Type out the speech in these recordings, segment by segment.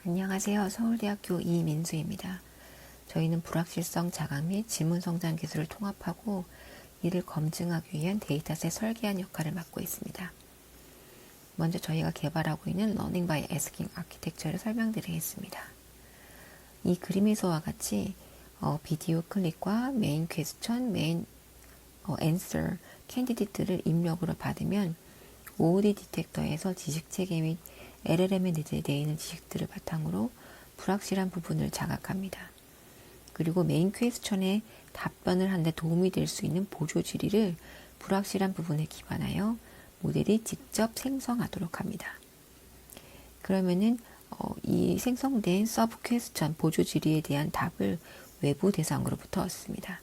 안녕하세요. 서울대학교 이민수입니다. 저희는 불확실성 자각 및 지문 성장 기술을 통합하고 이를 검증하기 위한 데이터셋 설계한 역할을 맡고 있습니다. 먼저 저희가 개발하고 있는 Learning by Asking 아키텍처를 설명드리겠습니다. 이 그림에서와 같이 비디오 클립과 메인 퀘스천, 메인 answer 캔디데이트를 입력으로 받으면 OOD 디텍터에서 지식체계 및 LLM에 내재되어 있는 지식들을 바탕으로 불확실한 부분을 자각합니다. 그리고 메인 퀘스천에 답변을 하는 데 도움이 될 수 있는 보조 질의를 불확실한 부분에 기반하여 모델이 직접 생성하도록 합니다. 그러면은 이 생성된 서브 퀘스천 보조 질의에 대한 답을 외부 대상으로부터 얻습니다.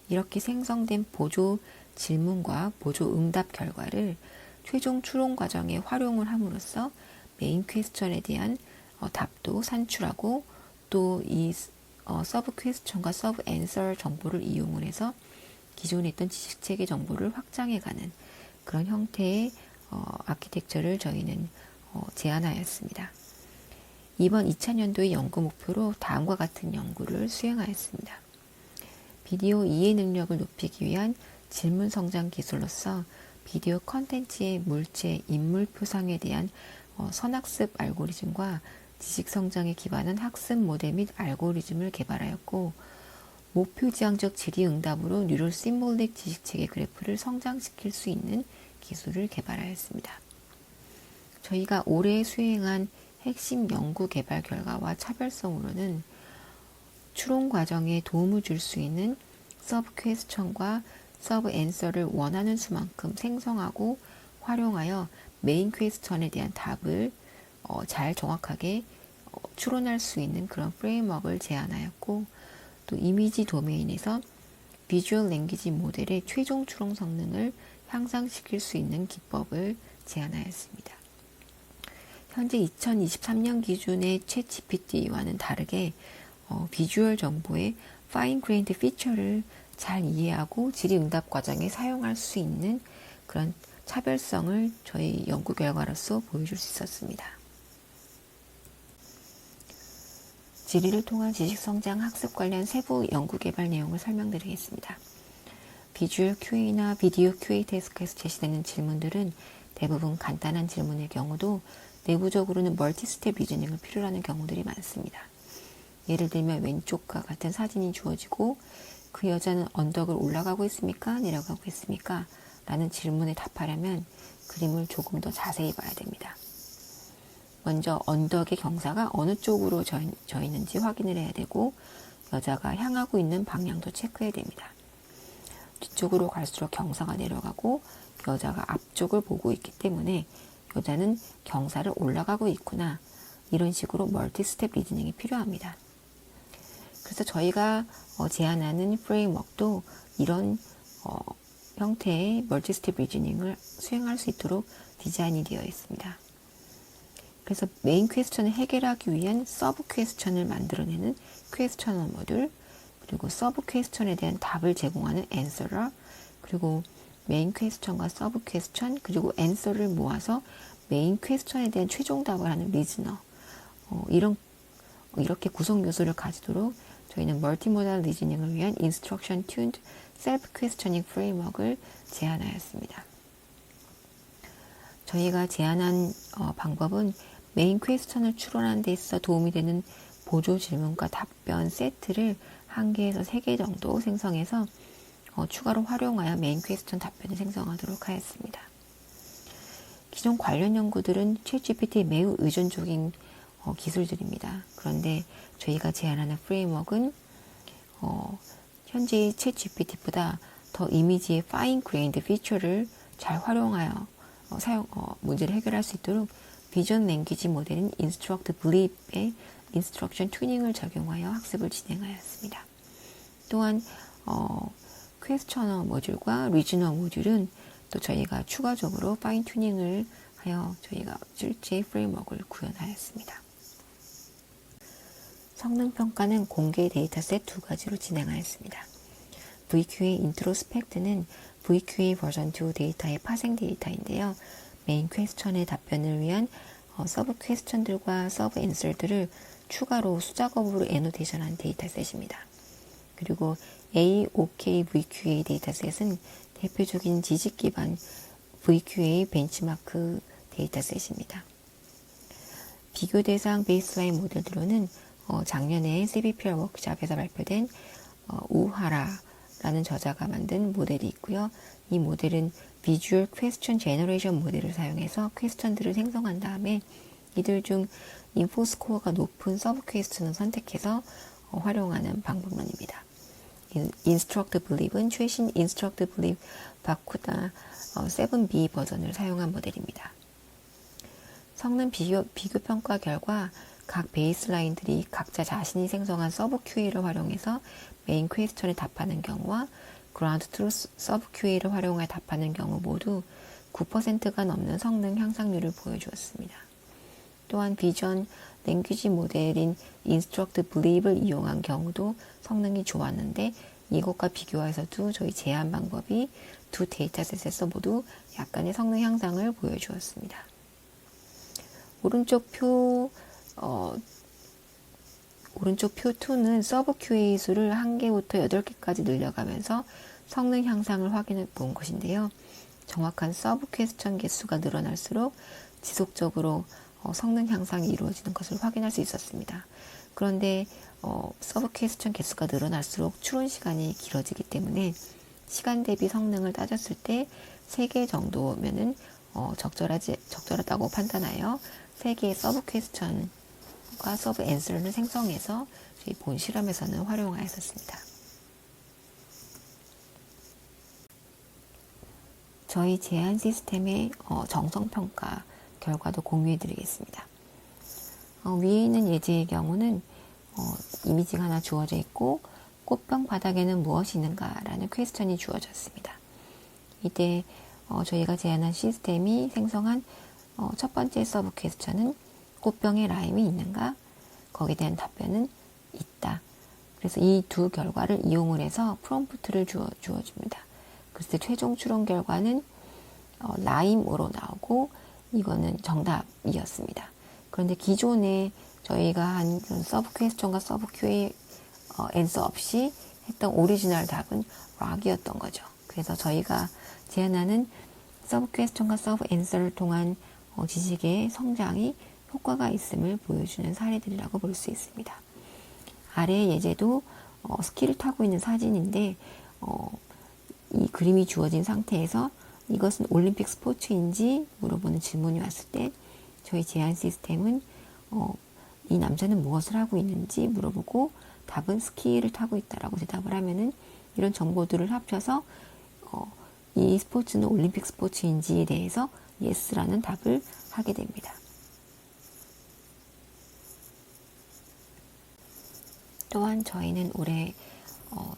이렇게 생성된 보조 질문과 보조 응답 결과를 최종 추론 과정에 활용을 함으로써 메인 퀘스천에 대한 답도 산출하고 또 이 서브 퀘스천과 서브 앤서 정보를 이용을 해서 기존에 있던 지식체계 정보를 확장해가는 그런 형태의 아키텍처를 저희는 제안하였습니다. 이번 2000년도의 연구 목표로 다음과 같은 연구를 수행하였습니다. 비디오 이해 능력을 높이기 위한 질문 성장 기술로서 비디오 컨텐츠의 물체, 인물 표상에 대한 선학습 알고리즘과 지식 성장에 기반한 학습 모델 및 알고리즘을 개발하였고, 목표지향적 질의응답으로 뉴럴 심볼릭 지식체계 그래프를 성장시킬 수 있는 기술을 개발하였습니다. 저희가 올해 수행한 핵심 연구 개발 결과와 차별성으로는 추론 과정에 도움을 줄 수 있는 서브 퀘스천과 서브 앤서를 원하는 수만큼 생성하고 활용하여 메인 퀘스천에 대한 답을 잘 정확하게 추론할 수 있는 그런 프레임워크를 제안하였고, 또 이미지 도메인에서 비주얼 랭귀지 모델의 최종 추론 성능을 향상시킬 수 있는 기법을 제안하였습니다. 현재 2023년 기준의 챗GPT와는 다르게 비주얼 정보의 파인 그레인드 피처를 잘 이해하고 질의응답 과정에 사용할 수 있는 그런 차별성을 저희 연구 결과로서 보여줄 수 있었습니다. 질의를 통한 지식성장 학습 관련 세부 연구 개발 내용을 설명드리겠습니다. 비주얼 QA나 비디오 QA 태스크에서 제시되는 질문들은 대부분 간단한 질문의 경우도 내부적으로는 멀티스텝 리즈닝을 필요로 하는 경우들이 많습니다. 예를 들면 왼쪽과 같은 사진이 주어지고 그 여자는 언덕을 올라가고 있습니까? 내려가고 있습니까? 라는 질문에 답하려면 그림을 조금 더 자세히 봐야 됩니다. 먼저 언덕의 경사가 어느 쪽으로 져 있는지 확인을 해야 되고 여자가 향하고 있는 방향도 체크해야 됩니다. 뒤쪽으로 갈수록 경사가 내려가고 여자가 앞쪽을 보고 있기 때문에 여자는 경사를 올라가고 있구나. 이런 식으로 멀티스텝 리즈닝이 필요합니다. 그래서 저희가 제안하는 프레임워크도 이런 형태의 멀티스텝 리즈닝을 수행할 수 있도록 디자인이 되어 있습니다. 그래서 메인 퀘스천을 해결하기 위한 서브 퀘스천을 만들어내는 퀘스천어 모듈, 그리고 서브 퀘스천에 대한 답을 제공하는 앤서러, 그리고 메인 퀘스천과 서브 퀘스천, 그리고 앤서를 모아서 메인 퀘스천에 대한 최종 답을 하는 리즈너, 이렇게 구성 요소를 가지도록 저희는 멀티모달 리즈닝을 위한 인스트럭션 튠드 셀프 퀘스처닝 프레임워크를 제안하였습니다. 저희가 제안한 방법은 메인 퀘스천을 추론하는 데 있어 도움이 되는 보조 질문과 답변 세트를 1개에서 3개 정도 생성해서 추가로 활용하여 메인 퀘스천 답변을 생성하도록 하였습니다. 기존 관련 연구들은 챗GPT에 매우 의존적인 기술들입니다. 그런데 저희가 제안하는 프레임워크는 현재의 챗GPT보다 더 이미지의 파인 그레인드 피처를 잘 활용하여 문제를 해결할 수 있도록 비전 랭귀지 모델인 인스트럭트 블립의 인스트럭션 튜닝을 적용하여 학습을 진행하였습니다. 또한 퀘스처너 모듈과 리즈너 모듈은 또 저희가 추가적으로 파인 튜닝을 하여 저희가 실제 프레임워크를 구현하였습니다. 성능평가는 공개 데이터셋 2가지로 진행하였습니다. VQA 인트로스펙트는 VQA 버전 2 데이터의 파생 데이터인데요. 메인 퀘스천의 답변을 위한 서브 퀘스천들과 서브 앤서들을 추가로 수작업으로 애노테이션한 데이터셋입니다. 그리고 AOKVQA 데이터셋은 대표적인 지식 기반 VQA 벤치마크 데이터셋입니다. 비교 대상 베이스라인 모델들로는 작년에 CBPR 워크샵에서 발표된 우하라라는 저자가 만든 모델이 있고요. 이 모델은 비주얼 퀘스천 제너레이션 모델을 사용해서 퀘스천들을 생성한 다음에 이들 중 인포 스코어가 높은 서브 퀘스천을 선택해서 활용하는 방법론입니다. 인스트럭트 블립은 최신 인스트럭트 블립 바쿠다 7B 버전을 사용한 모델입니다. 성능 비교 평가 결과 각 베이스라인들이 각자 자신이 생성한 서브 QA를 활용해서 메인 퀘스천에 답하는 경우와 그라운드 트루스 서브 QA를 활용해 답하는 경우 모두 9%가 넘는 성능 향상률을 보여주었습니다. 또한 비전 랭귀지 모델인 인스트럭트 블립을 이용한 경우도 성능이 좋았는데 이것과 비교해서도 저희 제한 방법이 두 데이터셋에서 모두 약간의 성능 향상을 보여주었습니다. 오른쪽 표 2는 서브 QA 수를 1개부터 8개까지 늘려가면서 성능 향상을 확인해 본 것인데요. 정확한 서브 퀘스천 개수가 늘어날수록 지속적으로 성능 향상이 이루어지는 것을 확인할 수 있었습니다. 그런데 서브 퀘스천 개수가 늘어날수록 추론 시간이 길어지기 때문에 시간 대비 성능을 따졌을 때 3개 정도면은 적절하다고 판단하여 3개의 서브 퀘스천과 서브 앤서를 생성해서 저희 본 실험에서는 활용하였습니다. 저희 제안 시스템의 정성평가 결과도 공유해 드리겠습니다. 위에 있는 예제의 경우는 이미지가 하나 주어져 있고 꽃병 바닥에는 무엇이 있는가 라는 퀘스천이 주어졌습니다. 이때 저희가 제안한 시스템이 생성한 첫 번째 서브 퀘스천은 꽃병에 라임이 있는가? 거기에 대한 답변은 있다. 그래서 이 두 결과를 이용을 해서 프롬프트를 주어줍니다. 그래서 최종 추론 결과는 라임으로 나오고 이거는 정답이었습니다. 그런데 기존에 저희가 한 서브 퀘스천과 서브 QA 앤서 없이 했던 오리지널 답은 락이었던 거죠. 그래서 저희가 제안하는 서브 퀘스천과 서브 앤서를 통한 지식의 성장이 효과가 있음을 보여주는 사례들이라고 볼 수 있습니다. 아래 예제도 스키를 타고 있는 사진인데 이 그림이 주어진 상태에서 이것은 올림픽 스포츠인지 물어보는 질문이 왔을 때 저희 제안 시스템은 이 남자는 무엇을 하고 있는지 물어보고 답은 스키를 타고 있다라고 대답을 하면은 이런 정보들을 합쳐서 이 스포츠는 올림픽 스포츠인지에 대해서 yes라는 답을 하게 됩니다. 또한 저희는 올해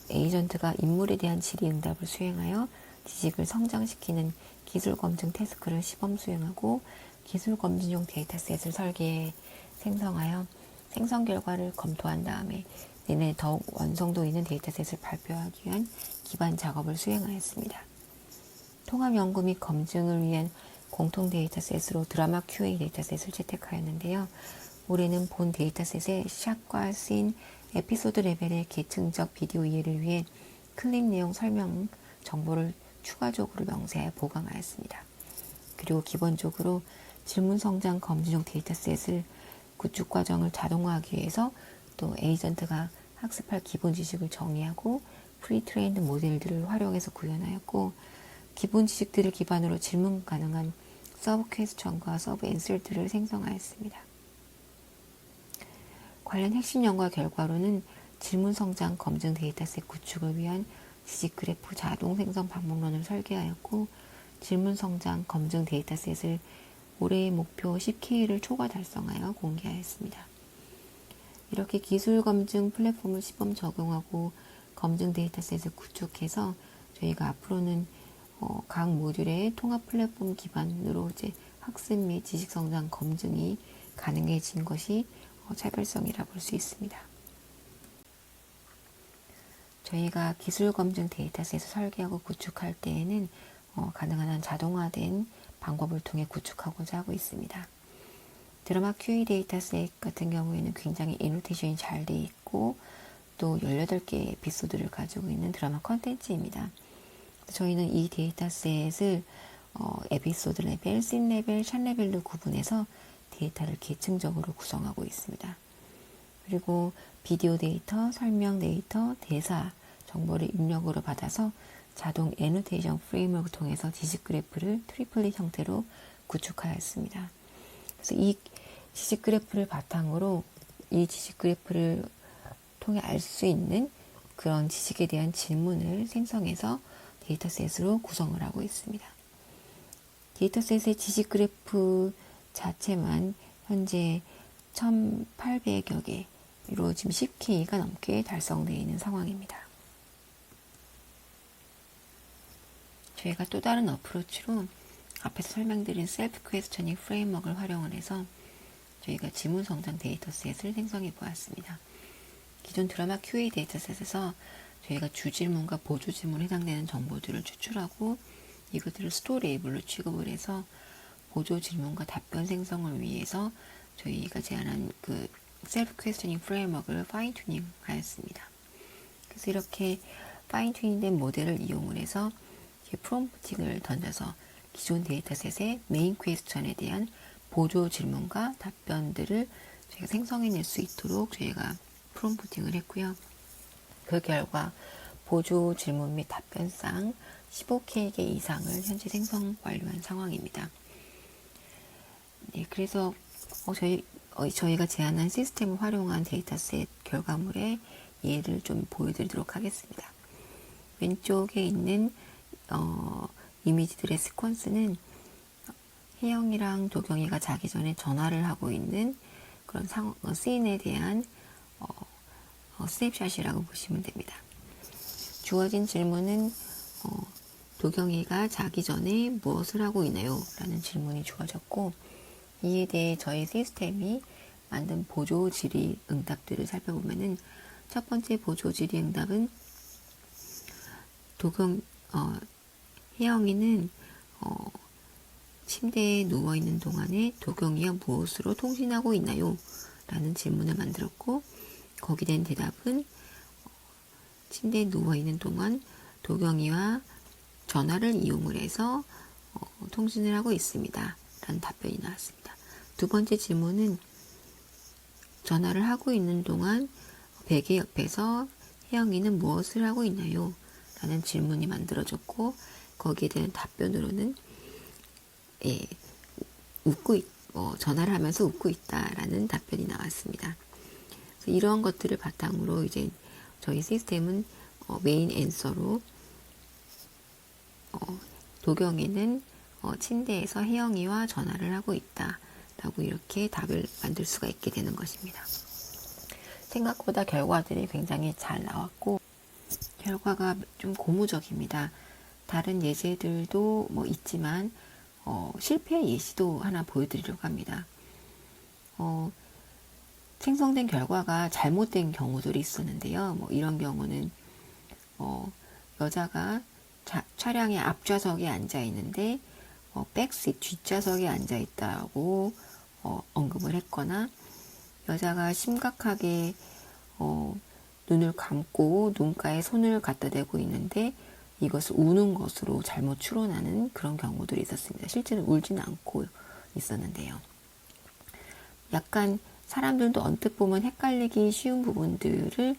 에이전트가 인물에 대한 질의응답을 수행하여 지식을 성장시키는 기술검증 태스크를 시범 수행하고 기술검증용 데이터셋을 설계해 생성하여 생성 결과를 검토한 다음에 내내 더욱 완성도 있는 데이터셋을 발표하기 위한 기반 작업을 수행하였습니다. 통합 연구 및 검증을 위한 공통 데이터셋으로 드라마 QA 데이터셋을 채택하였는데요. 올해는 본 데이터셋에 샷과 씬, 에피소드 레벨의 계층적 비디오 이해를 위해 클립 내용 설명 정보를 추가적으로 명세하여 보강하였습니다. 그리고 기본적으로 질문 성장 검증용 데이터셋을 구축 과정을 자동화하기 위해서 또 에이전트가 학습할 기본 지식을 정의하고 프리트레인드 모델들을 활용해서 구현하였고 기본 지식들을 기반으로 질문 가능한 서브 퀘스천과 서브 앤서들을 생성하였습니다. 관련 핵심 연구 결과로는 질문 성장 검증 데이터셋 구축을 위한 지식 그래프 자동 생성 방법론을 설계하였고 질문 성장 검증 데이터셋을 올해의 목표 10K를 초과 달성하여 공개하였습니다. 이렇게 기술 검증 플랫폼을 시범 적용하고 검증 데이터셋을 구축해서 저희가 앞으로는 각 모듈의 통합 플랫폼 기반으로 이제 학습 및 지식 성장 검증이 가능해진 것이 차별성이라 볼 수 있습니다. 저희가 기술 검증 데이터셋을 설계하고 구축할 때에는 가능한 한 자동화된 방법을 통해 구축하고자 하고 있습니다. 드라마 QE 데이터셋 같은 경우에는 굉장히 애노테이션이 잘 돼 있고 또 18개의 에피소드를 가지고 있는 드라마 컨텐츠입니다. 저희는 이 데이터셋을 에피소드 레벨, 씬 레벨, 샷 레벨로 구분해서 데이터를 계층적으로 구성하고 있습니다. 그리고 비디오 데이터, 설명 데이터, 대사 정보를 입력으로 받아서 자동 애노테이션 프레임워크를 통해서 지식 그래프를 트리플릿 형태로 구축하였습니다. 그래서 이 지식 그래프를 바탕으로 이 지식 그래프를 통해 알 수 있는 그런 지식에 대한 질문을 생성해서 데이터셋으로 구성을 하고 있습니다. 데이터셋의 지식 그래프 자체만 현재 1800여 개로 지금 10K가 넘게 달성되어 있는 상황입니다. 저희가 또 다른 어프로치로 앞에서 설명드린 셀프 퀘스처닝 프레임워크를 활용을 해서 저희가 지문 성장 데이터셋을 생성해 보았습니다. 기존 드라마 QA 데이터셋에서 저희가 주질문과 보조질문에 해당되는 정보들을 추출하고 이것들을 스토어 레이블로 취급을 해서 보조질문과 답변 생성을 위해서 저희가 제안한 그 셀프 퀘스처닝 프레임워크를 파인 튜닝 하였습니다. 그래서 이렇게 파인 튜닝된 모델을 이용을 해서 프롬프팅을 던져서 기존 데이터셋의 메인 퀘스천에 대한 보조 질문과 답변들을 저희가 생성해낼 수 있도록 저희가 프롬프팅을 했고요. 그 결과 보조 질문 및 답변상 15K개 이상을 현재 생성 완료한 상황입니다. 네, 그래서 저희가 제안한 시스템을 활용한 데이터셋 결과물의 예를 좀 보여드리도록 하겠습니다. 왼쪽에 있는 이미지들의 스퀀스는 혜영이랑 도경이가 자기 전에 전화를 하고 있는 그런 씬에 대한 스냅샷이라고 보시면 됩니다. 주어진 질문은 도경이가 자기 전에 무엇을 하고 있나요? 라는 질문이 주어졌고 이에 대해 저희 시스템이 만든 보조 질의 응답들을 살펴보면은 첫 번째 보조 질의 응답은 혜영이는 침대에 누워있는 동안에 도경이와 무엇으로 통신하고 있나요? 라는 질문을 만들었고 거기에 대한 대답은 침대에 누워있는 동안 도경이와 전화를 이용을 해서 통신을 하고 있습니다. 라는 답변이 나왔습니다. 두 번째 질문은 전화를 하고 있는 동안 베개 옆에서 혜영이는 무엇을 하고 있나요? 라는 질문이 만들어졌고 거기에 대한 답변으로는 전화를 하면서 웃고 있다라는 답변이 나왔습니다. 그래서 이러한 것들을 바탕으로 이제 저희 시스템은 메인 앤서로 도경이는 침대에서 혜영이와 전화를 하고 있다라고 이렇게 답을 만들 수가 있게 되는 것입니다. 생각보다 결과들이 굉장히 잘 나왔고 결과가 좀 고무적입니다. 다른 예제들도 있지만 실패 예시도 하나 보여드리려고 합니다. 생성된 결과가 잘못된 경우들이 있었는데요. 이런 경우는 여자가 차량의 앞좌석에 앉아 있는데 백시트 뒷좌석에 앉아 있다고 언급을 했거나 여자가 심각하게 눈을 감고 눈가에 손을 갖다 대고 있는데 이것을 우는 것으로 잘못 추론하는 그런 경우들이 있었습니다. 실제로 울지는 않고 있었는데요. 약간 사람들도 언뜻 보면 헷갈리기 쉬운 부분들을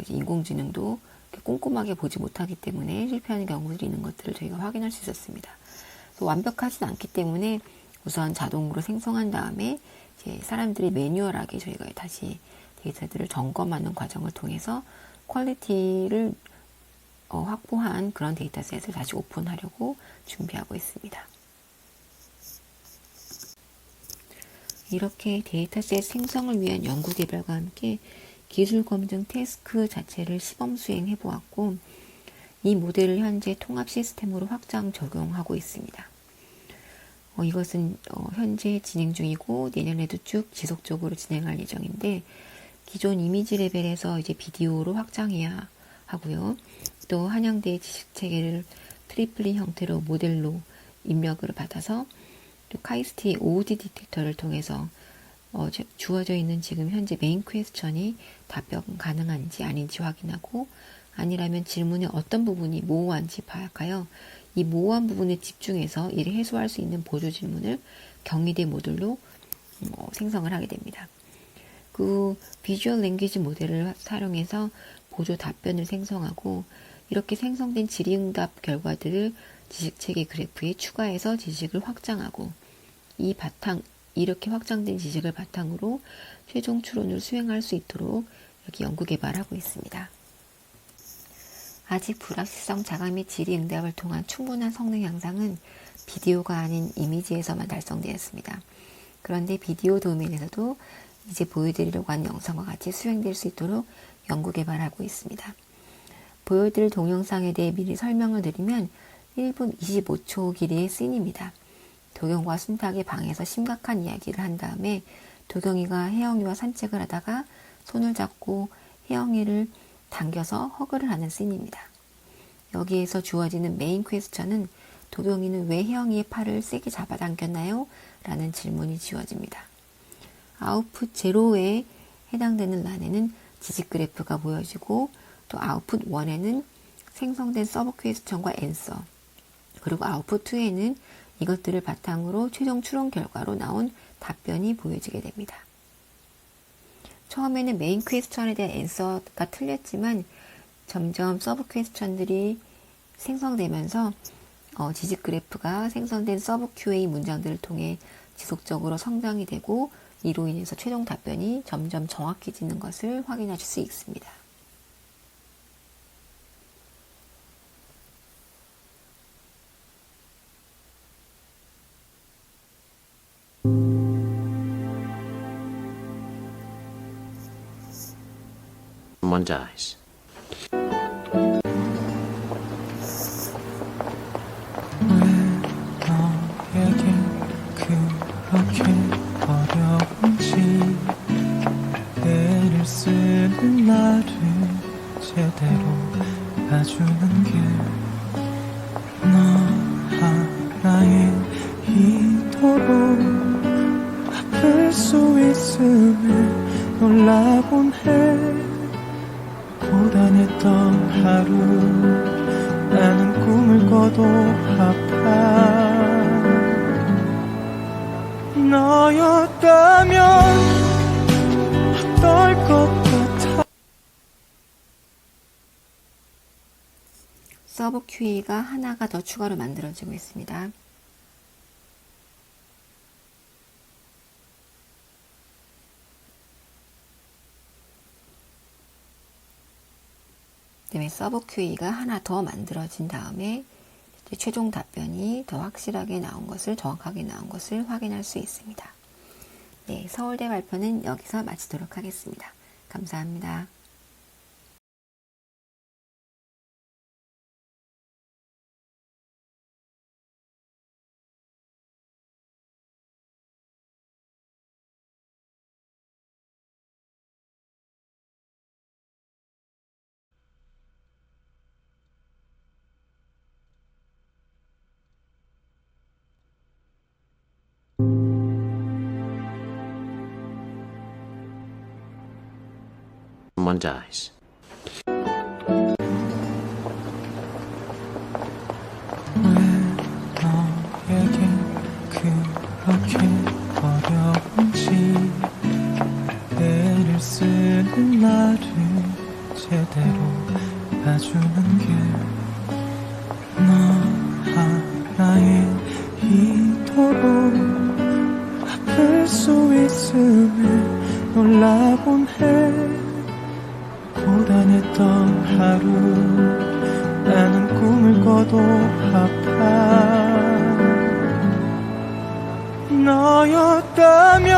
인공지능도 꼼꼼하게 보지 못하기 때문에 실패하는 경우들이 있는 것들을 저희가 확인할 수 있었습니다. 완벽하진 않기 때문에 우선 자동으로 생성한 다음에 이제 사람들이 매뉴얼하게 저희가 다시 데이터들을 점검하는 과정을 통해서 퀄리티를 확보한 그런 데이터셋을 다시 오픈하려고 준비하고 있습니다. 이렇게 데이터셋 생성을 위한 연구 개발과 함께 기술 검증 태스크 자체를 시범 수행해 보았고 이 모델을 현재 통합 시스템으로 확장 적용하고 있습니다. 이것은 현재 진행 중이고 내년에도 쭉 지속적으로 진행할 예정인데 기존 이미지 레벨에서 이제 비디오로 확장해야 하고요. 또 한양대의 지식체계를 트리플릿 형태로 모델로 입력을 받아서 또 카이스트 OOD 디텍터를 통해서 주어져 있는 지금 현재 메인 퀘스천이 답변 가능한지 아닌지 확인하고, 아니라면 질문의 어떤 부분이 모호한지 파악하여 이 모호한 부분에 집중해서 이를 해소할 수 있는 보조 질문을 경희대 모듈로 생성을 하게 됩니다. 그 비주얼 랭귀지 모델을 활용해서 보조 답변을 생성하고, 이렇게 생성된 질의응답 결과들을 지식체계 그래프에 추가해서 지식을 확장하고, 이렇게 확장된 지식을 바탕으로 최종 추론을 수행할 수 있도록 이렇게 연구 개발하고 있습니다. 아직 불확실성 자각 및 질의응답을 통한 충분한 성능 향상은 비디오가 아닌 이미지에서만 달성되었습니다. 그런데 비디오 도메인에서도 이제 보여드리려고 하는 영상과 같이 수행될 수 있도록 연구 개발하고 있습니다. 보여드릴 동영상에 대해 미리 설명을 드리면 1분 25초 길이의 씬입니다. 도경과 순탁의 방에서 심각한 이야기를 한 다음에 도경이가 혜영이와 산책을 하다가 손을 잡고 혜영이를 당겨서 허그를 하는 씬입니다. 여기에서 주어지는 메인 퀘스천은 도경이는 왜 혜영이의 팔을 세게 잡아당겼나요? 라는 질문이 지워집니다. 아웃풋 제로에 해당되는 란에는 지식 그래프가 보여지고, 또 아웃풋 1에는 생성된 서브 퀘스천과 앤서, 그리고 아웃풋 2에는 이것들을 바탕으로 최종 추론 결과로 나온 답변이 보여지게 됩니다. 처음에는 메인 퀘스천에 대한 앤서가 틀렸지만 점점 서브 퀘스천들이 생성되면서 지식 그래프가 생성된 서브 QA 문장들을 통해 지속적으로 성장이 되고, 이로 인해서 최종 답변이 점점 정확해지는 것을 확인하실 수 있습니다. Someone dies. 왜 너에게 그렇게 어려운지, 애를 쓰는 나를 제대로 봐주는 게 너 하나의 이도록 아플 수 있음에 놀라곤 해. 고단했던 하루, 나는 꿈을 꿔도 아파. 너였다면 어떨 것 같아. 서브 QA가 하나가 더 추가로 만들어지고 있습니다. 그다음에 서브 QA가 하나 더 만들어진 다음에 최종 답변이 더 확실하게 나온 것을, 정확하게 나온 것을 확인할 수 있습니다. 네, 서울대 발표는 여기서 마치도록 하겠습니다. 감사합니다. Someone dies. 왜 너에게 그렇게 어려운지, 애를 쓰는 나를 제대로 봐주는 게 너 하나의 이도록 아플 수 있음에 놀라곤 해. 고단했던 하루, 나는 꿈을 꿔도 아파. 너였다면